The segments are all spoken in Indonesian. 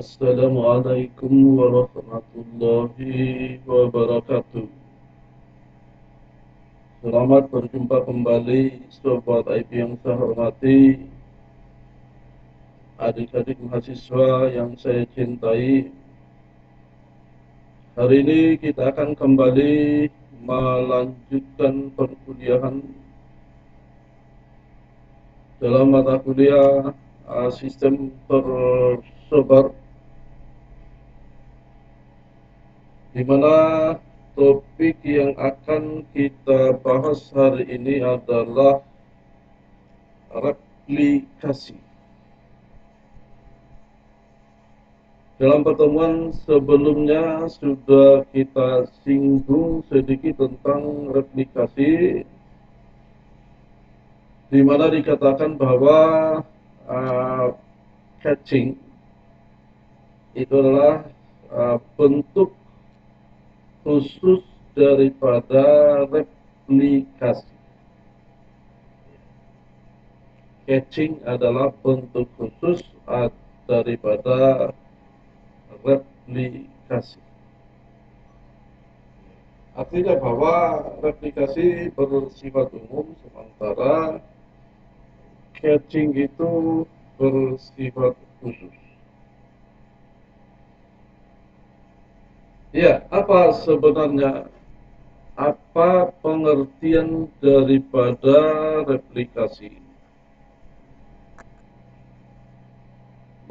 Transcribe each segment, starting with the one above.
Assalamualaikum warahmatullahi wabarakatuh. Selamat berjumpa kembali Sobat IP yang saya hormati, adik-adik mahasiswa yang saya cintai. Hari ini kita akan kembali melanjutkan perkuliahan dalam mata kuliah sistem tersebar, di mana topik yang akan kita bahas hari ini adalah replikasi. Dalam pertemuan sebelumnya sudah kita singgung sedikit tentang replikasi, di mana dikatakan bahwa catching itu adalah bentuk khusus daripada replikasi. Catching adalah bentuk khusus daripada replikasi. Artinya bahwa replikasi bersifat umum, sementara catching itu bersifat khusus. Ya, apa sebenarnya, apa pengertian daripada replikasi?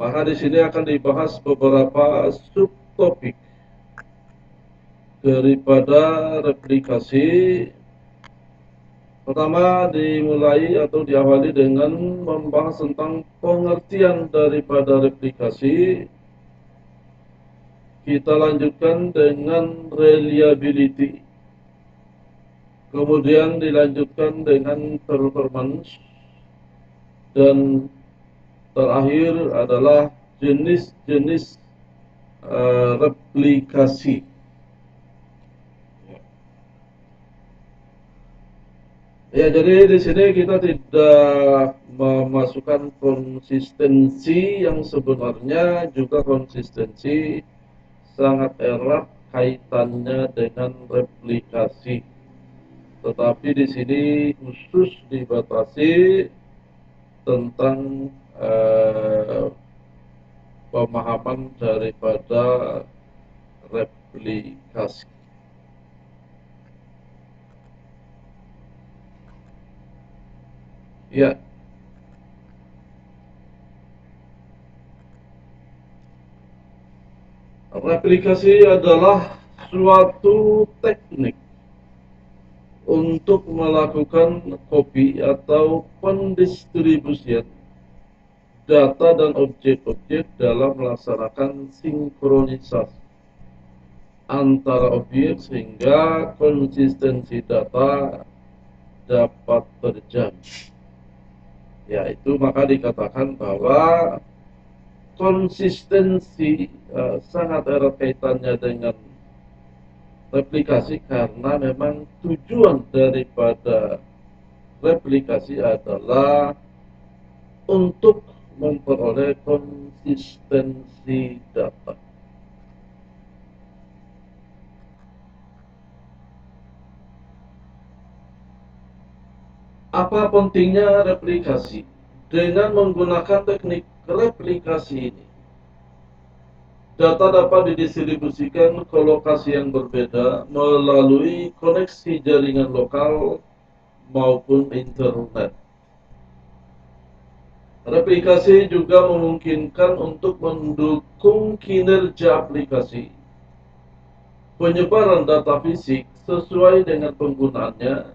Maka di sini akan dibahas beberapa subtopik daripada replikasi. Pertama, dimulai atau diawali dengan membahas tentang pengertian daripada replikasi. Kita lanjutkan dengan reliability. Kemudian dilanjutkan dengan performance. Dan terakhir adalah jenis-jenis replikasi. Ya, jadi di sini kita tidak memasukkan konsistensi yang sebenarnya juga konsistensi sangat erat kaitannya dengan replikasi. Tetapi di sini khusus dibatasi tentang pemahaman daripada replikasi. Ya, replikasi adalah suatu teknik untuk melakukan copy atau pendistribusian data dan objek-objek dalam melaksanakan sinkronisasi antara objek sehingga konsistensi data dapat terjaga. Yaitu maka dikatakan bahwa konsistensi sangat erat kaitannya dengan replikasi, karena memang tujuan daripada replikasi adalah untuk memperoleh konsistensi data. Apa pentingnya replikasi? Dengan menggunakan teknik replikasi ini, data dapat didistribusikan ke lokasi yang berbeda melalui koneksi jaringan lokal maupun internet. Replikasi juga memungkinkan untuk mendukung kinerja aplikasi, penyebaran data fisik sesuai dengan penggunaannya,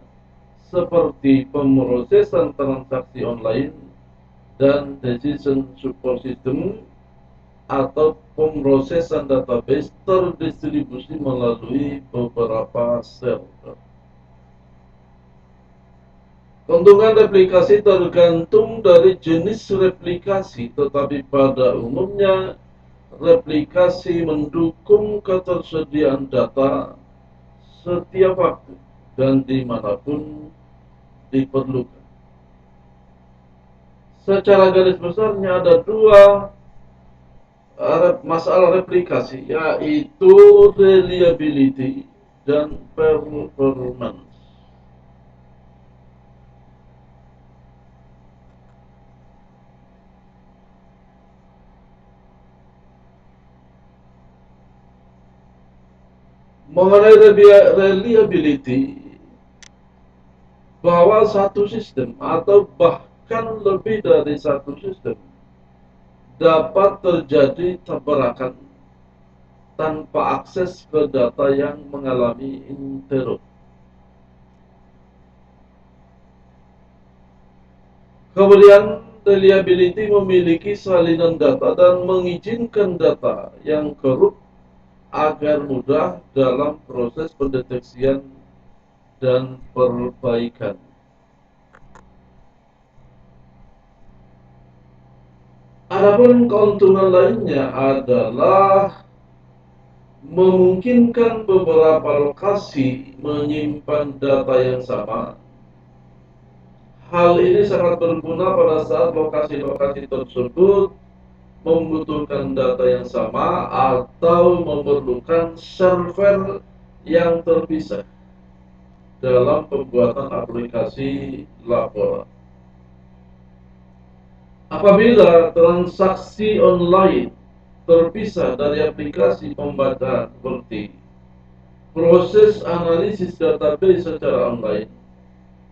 seperti pemrosesan transaksi online dan decision support system, atau pemrosesan database terdistribusi melalui beberapa server. Keuntungan replikasi tergantung dari jenis replikasi, tetapi pada umumnya replikasi mendukung ketersediaan data setiap waktu dan dimanapun diperlukan. Secara garis besarnya ada dua Masalah replikasi yaitu reliability dan performance. Mengenai reliability, bahwa satu sistem atau bahkan lebih dari satu sistem dapat terjadi tabrakan tanpa akses ke data yang mengalami interrupt. Kemudian, reliability memiliki salinan data dan mengizinkan data yang korup agar mudah dalam proses pendeteksian dan perbaikan. Adapun keuntungan lainnya adalah memungkinkan beberapa lokasi menyimpan data yang sama. Hal ini sangat berguna pada saat lokasi-lokasi tersebut membutuhkan data yang sama atau memerlukan server yang terpisah dalam pembuatan aplikasi laporan. Apabila transaksi online terpisah dari aplikasi pembacaan seperti proses analisis database secara online,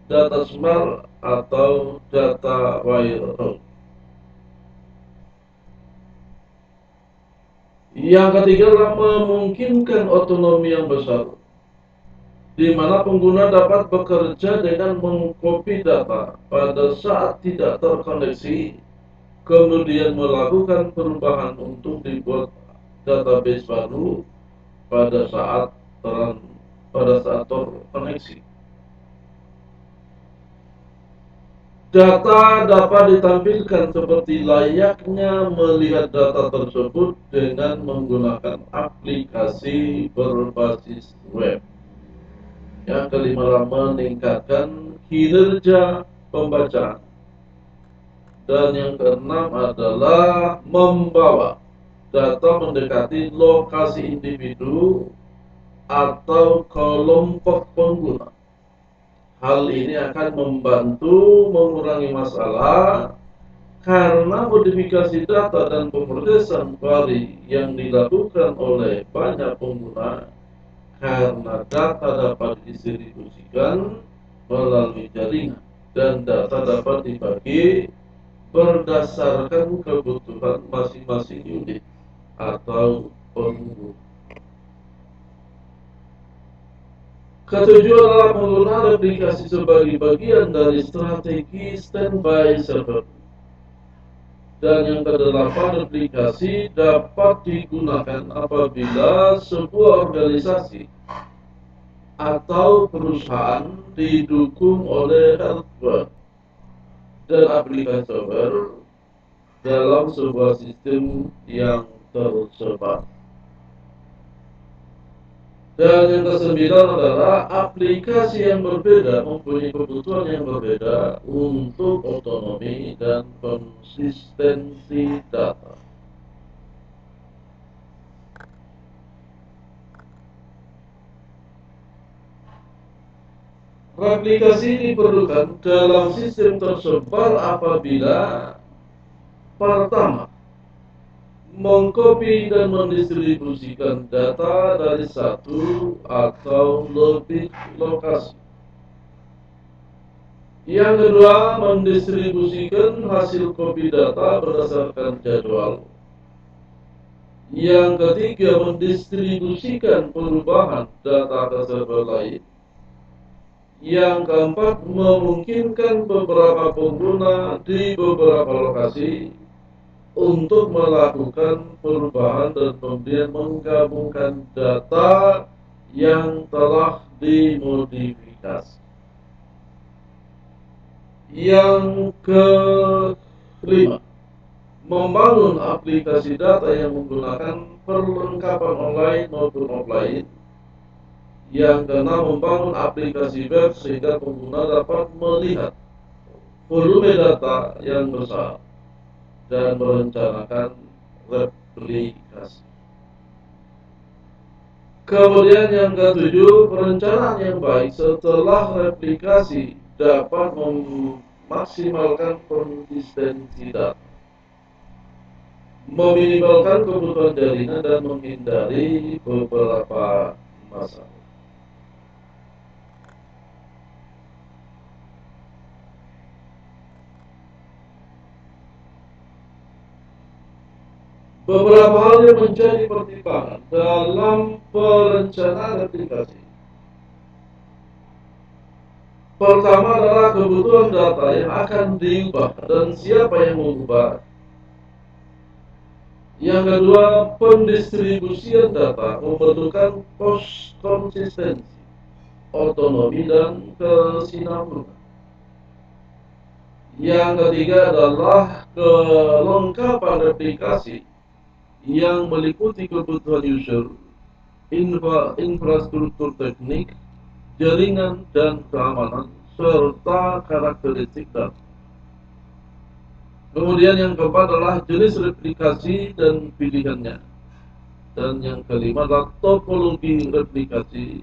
data smart atau data warehouse. Yang ketiga adalah memungkinkan otonomi yang besar, di mana pengguna dapat bekerja dengan mengcopy data pada saat tidak terkoneksi, kemudian melakukan perubahan untuk dibuat database baru pada saat terkoneksi. Data dapat ditampilkan seperti layaknya melihat data tersebut dengan menggunakan aplikasi berbasis web. Yang kelima, meningkatkan kinerja pembacaan. Dan yang keenam adalah membawa data mendekati lokasi individu atau kelompok pengguna. Hal ini akan membantu mengurangi masalah karena modifikasi data dan pemrosesan query yang dilakukan oleh banyak pengguna, karena data dapat didistribusikan melalui jaringan dan data dapat dibagi berdasarkan kebutuhan masing-masing unit atau pengguna. Ketujuh adalah penggunaan aplikasi sebagai bagian dari strategi standby server. Dan yang kedelapan, aplikasi dapat digunakan apabila sebuah organisasi atau perusahaan didukung oleh hardware dan aplikasi server dalam sebuah sistem yang tersebar. Dan yang kesembilan adalah aplikasi yang berbeda mempunyai kebutuhan yang berbeda untuk otonomi dan konsistensi data. Replikasi diperlukan dalam sistem tersebar apabila pertama, mengcopy dan mendistribusikan data dari satu atau lebih lokasi. Yang kedua, mendistribusikan hasil copy data berdasarkan jadwal. Yang ketiga, mendistribusikan perubahan data ke server lain. Yang keempat, memungkinkan beberapa pengguna di beberapa lokasi untuk melakukan perubahan dan kemudian menggabungkan data yang telah dimodifikasi. Yang kelima, membangun aplikasi data yang menggunakan perlengkapan online maupun offline. Yang keenam, membangun aplikasi web sehingga pengguna dapat melihat volume data yang besar dan merencanakan replikasi. Kemudian yang ketujuh, perencanaan yang baik setelah replikasi dapat memaksimalkan konsistensi data, meminimalkan kebutuhan jaringan dan menghindari beberapa masalah. Beberapa hal yang menjadi pertimbangan dalam perencanaan aplikasi. Pertama adalah kebutuhan data yang akan diubah dan siapa yang mengubah. Yang kedua, pendistribusian data membutuhkan konsistensi, otonomi, dan kesinambungan. Yang ketiga adalah kelengkapan aplikasi yang meliputi kebutuhan user, infrastruktur teknik, jaringan dan keamanan, serta karakteristik data. Kemudian yang keempat adalah jenis replikasi dan pilihannya. Dan yang kelima adalah topologi replikasi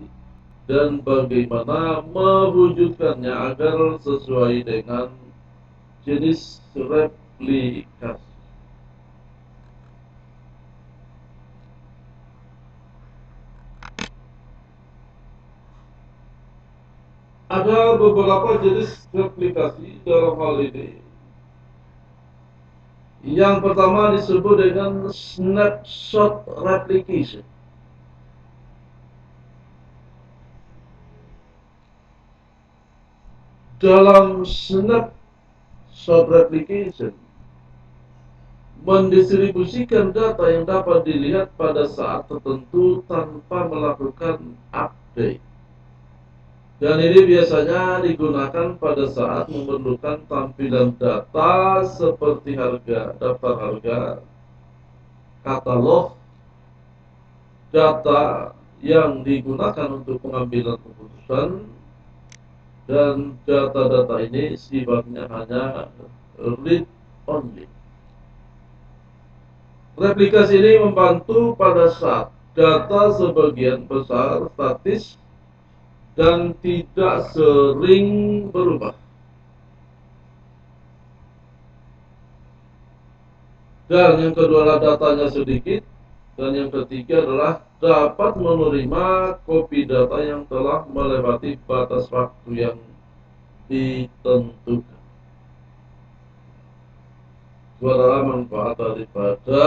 dan bagaimana mewujudkannya agar sesuai dengan jenis replikasi. Ada beberapa jenis replikasi dalam hal ini. Yang pertama disebut dengan snapshot replication. Dalam snapshot replication, mendistribusikan data yang dapat dilihat pada saat tertentu tanpa melakukan update. Dan ini biasanya digunakan pada saat memerlukan tampilan data seperti harga, daftar harga, katalog, data yang digunakan untuk pengambilan keputusan, dan data-data ini sifatnya hanya read only. Replikasi ini membantu pada saat data sebagian besar statis dan tidak sering berubah. Dan yang kedua adalah datanya sedikit. Dan yang ketiga adalah dapat menerima kopi data yang telah melewati batas waktu yang ditentukan. Itu adalah manfaat daripada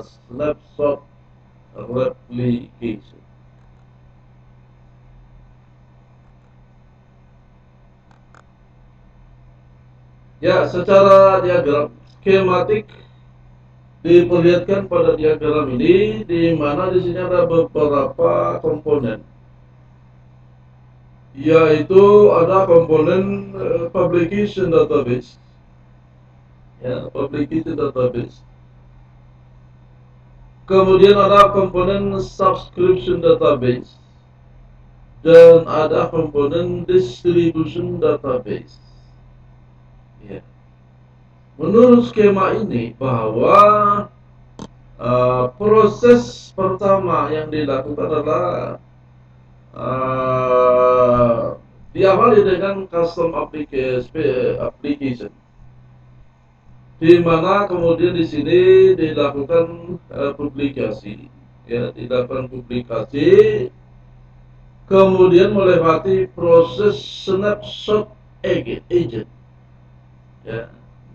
snapshot replication. Ya, secara diagram skematik diperlihatkan pada diagram ini, di mana di sini ada beberapa komponen, yaitu ada komponen publication database, ya, publication database. Kemudian ada komponen subscription database dan ada komponen distribution database. Ya. Menurut skema ini bahwa proses pertama yang dilakukan adalah diawali dengan custom application, di mana kemudian di sini dilakukan publikasi, ya, dilakukan publikasi, kemudian melewati proses snapshot agent, ya,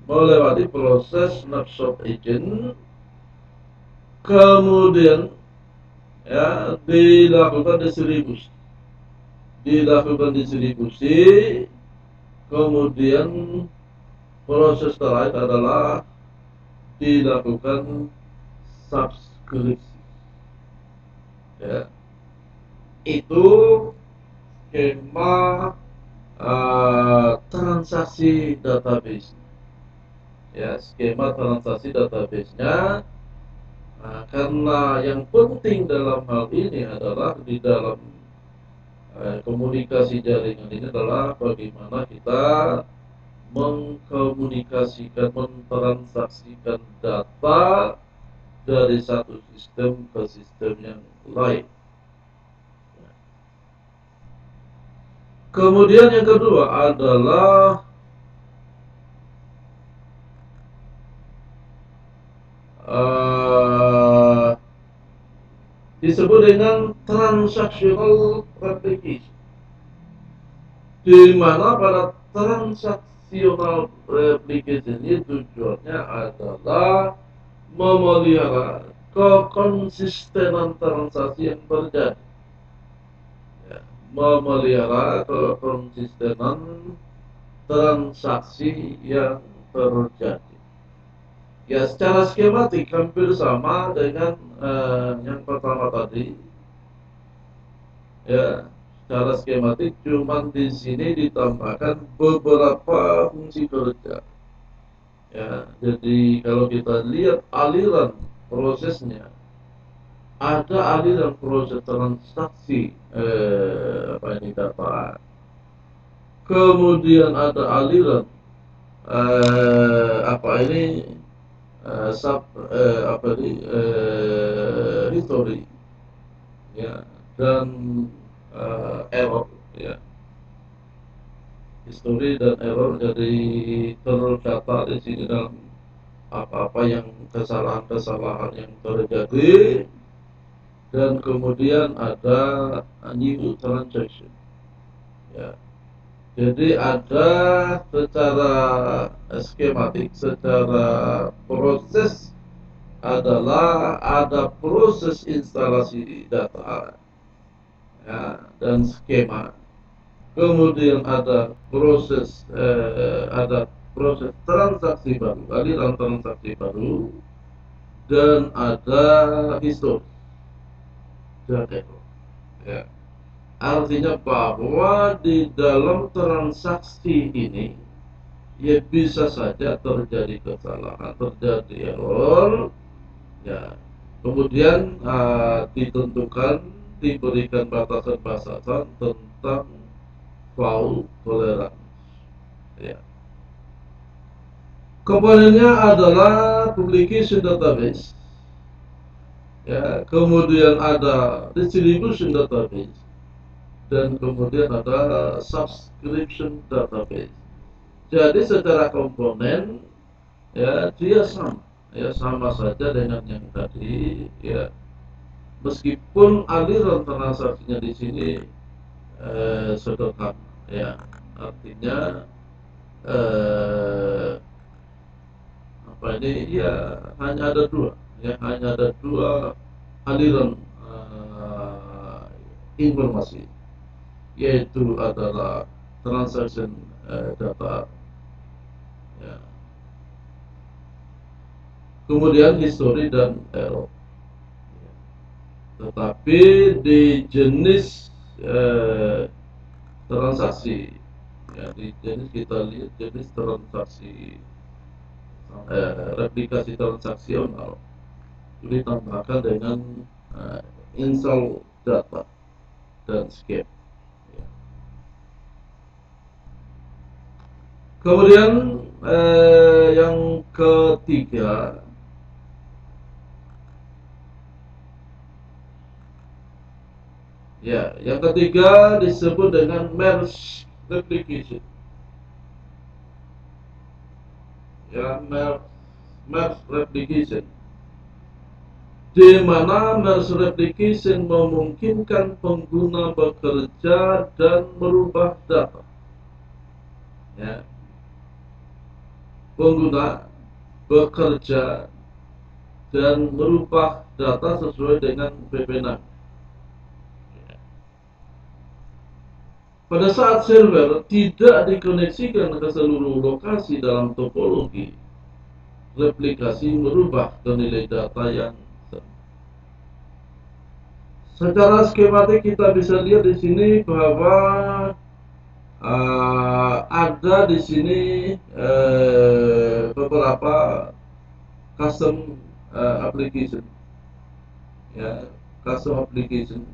melewati proses snapshot agent, kemudian ya dilakukan distribusi, kemudian proses terakhir adalah dilakukan subskripsi, ya. Itu skema transaksi database, ya, skema transaksi database-nya. Karena yang penting dalam hal ini adalah di dalam komunikasi jaringan ini adalah bagaimana kita mengkomunikasikan, mentransaksikan data dari satu sistem ke sistem yang lain. Kemudian yang kedua adalah disebut dengan transactional application, di mana pada transactional application ini tujuannya adalah memelihara kekonsistenan transaksi yang terjadi, ya, memelihara kekonsistenan transaksi yang terjadi. Ya, secara skematik hampir sama dengan yang pertama tadi. Ya, secara skematik, cuman di sini ditambahkan beberapa fungsi kerja. Ya, jadi kalau kita lihat aliran prosesnya, ada aliran proses transaksi data, kemudian ada aliran sub history, ya, dan error, ya, history dan error. Jadi terdata di sini dalam apa-apa yang kesalahan-kesalahan yang terjadi, dan kemudian ada new transaction, ya. Jadi ada secara skematik, secara proses adalah ada proses instalasi data, ya, dan skema. Kemudian ada proses transaksi baru, aliran transaksi baru, dan ada histori dan error. Ya. Artinya bahwa di dalam transaksi ini, ya, bisa saja terjadi kesalahan, terjadi error, ya. Kemudian ditentukan, diberikan batasan-batasan tentang fault tolerance, ya. Komponennya adalah publication database, ya, kemudian ada distribution database, dan kemudian ada subscription database. Jadi secara komponen, ya, dia sama, ya, sama saja dengan yang tadi, ya, meskipun aliran transaksinya di sini sederhana, ya, artinya ya, hanya ada dua, ya, hanya ada dua aliran informasi, yaitu adalah transaction data, ya, kemudian history dan error. Tetapi di jenis transaksi, ya, di jenis, kita lihat jenis transaksi replikasi transaksional, ditambahkan dengan install data dan scan, ya. Kemudian yang ketiga, ya, yang ketiga disebut dengan merge replication, ya, merge replication, di mana merge replication memungkinkan pengguna bekerja dan merubah data, ya, pengguna bekerja dan merubah data sesuai dengan PP6. Pada saat server tidak dikoneksikan ke seluruh lokasi dalam topologi, replikasi merubah ke nilai data yang sama. Secara skematik kita bisa lihat di sini bahwa ada di sini beberapa custom application, ya, custom application.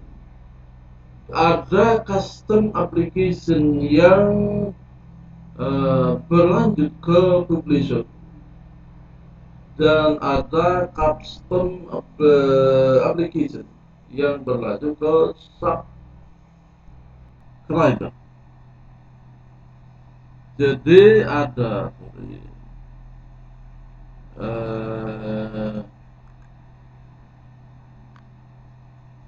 Ada custom application yang berlanjut ke publisher, dan ada custom application yang berlanjut ke subscriber. Jadi eh,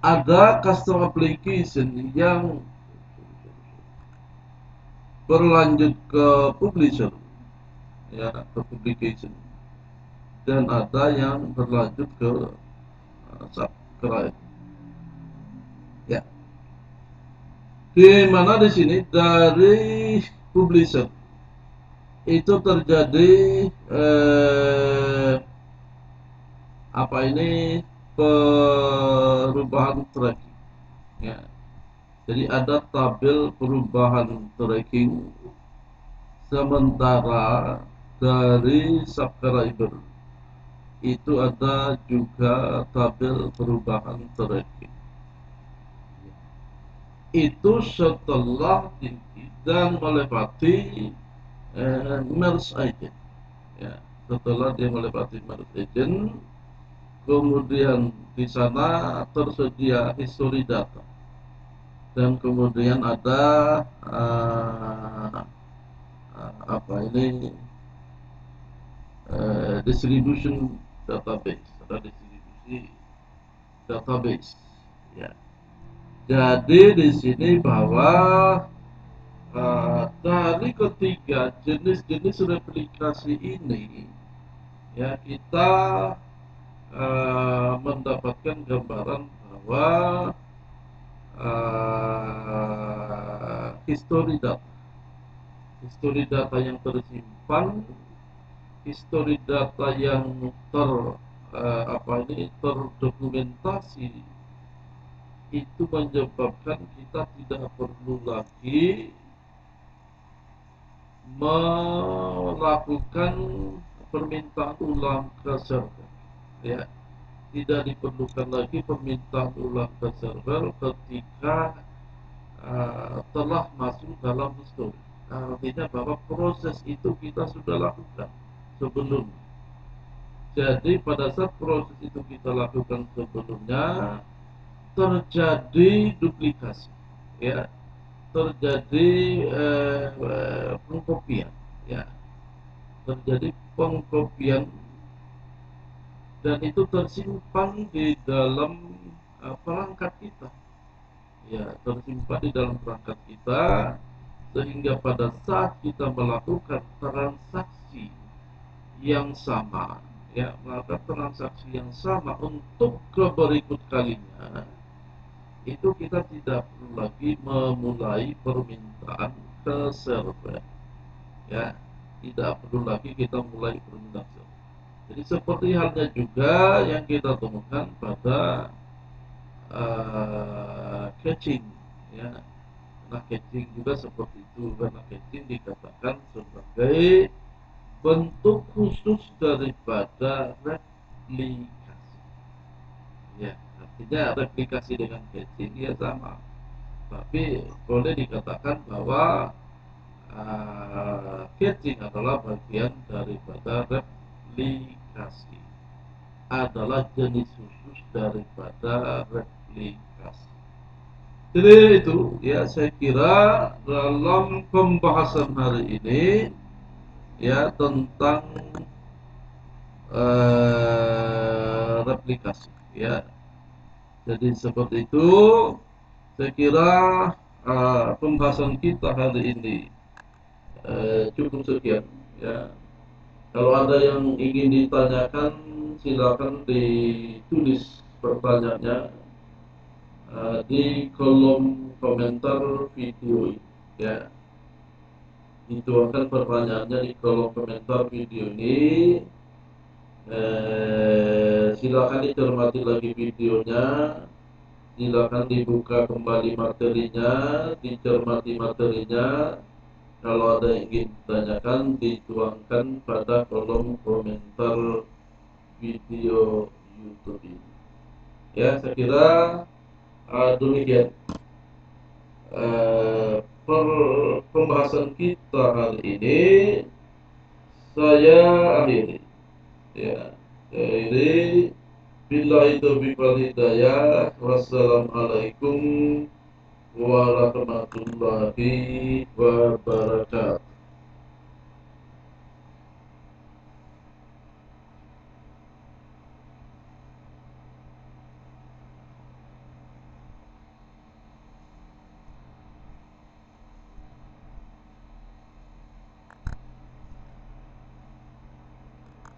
ada custom application yang berlanjut ke publisher, ya, ke publication, dan ada yang berlanjut ke subscribe, ya. Di mana di sini dari publisher itu terjadi apa ini, perubahan tracking, ya. Jadi ada tabel perubahan tracking, sementara dari subscriber itu ada juga tabel perubahan tracking. Itu setelah tinggi dan melewati merge agent, ya. Setelah dia melewati merge agent, kemudian di sana tersedia history data, dan kemudian ada apa ini, distribution database, ada distribusi database, ya. Jadi di sini bahwa dari ketiga jenis-jenis replikasi ini, ya, kita mendapatkan gambaran bahwa history data yang tersimpan, history data yang terdokumentasi, itu menyebabkan kita tidak perlu lagi melakukan permintaan ulang ke server, ya. Tidak diperlukan lagi permintaan ulang ke server ketika telah masuk dalam history. Artinya bahwa proses itu kita sudah lakukan sebelumnya. Jadi pada saat proses itu kita lakukan sebelumnya, terjadi duplikasi, ya, terjadi pengkopian, ya, terjadi pengkopian, dan itu tersimpan di dalam perangkat kita, ya, tersimpan di dalam perangkat kita, sehingga pada saat kita melakukan transaksi yang sama, ya, melakukan transaksi yang sama untuk ke berikut kalinya, itu kita tidak perlu lagi memulai permintaan ke server, ya. Tidak perlu lagi kita mulai permintaan server. Jadi seperti halnya juga yang kita temukan pada caching, ya. Nah, caching juga seperti itu, karena caching dikatakan sebagai bentuk khusus daripada replikasi, ya. Artinya replikasi dengan caching ya sama, tapi boleh dikatakan bahwa caching adalah bagian daripada replikasi, adalah jenis khusus daripada replikasi. Jadi itu, ya, saya kira dalam pembahasan hari ini, ya, tentang replikasi, ya. Jadi seperti itu, saya kira pembahasan kita hari ini cukup sekian, ya. Kalau ada yang ingin ditanyakan, silakan ditulis pertanyaannya di kolom komentar video ini, ya. Dituangkan pertanyaannya di kolom komentar video ini. Silakan dicermati lagi videonya, silakan dibuka kembali materinya, dicermati materinya. Kalau ada yang ingin ditanyakan, dituangkan pada kolom komentar video YouTube ini. Ya, saya kira demikian pembahasan kita hari ini saya akhiri. Ya, jadi billahi taufiq wal hidayah. Wassalamualaikum warahmatullahi wabarakatuh.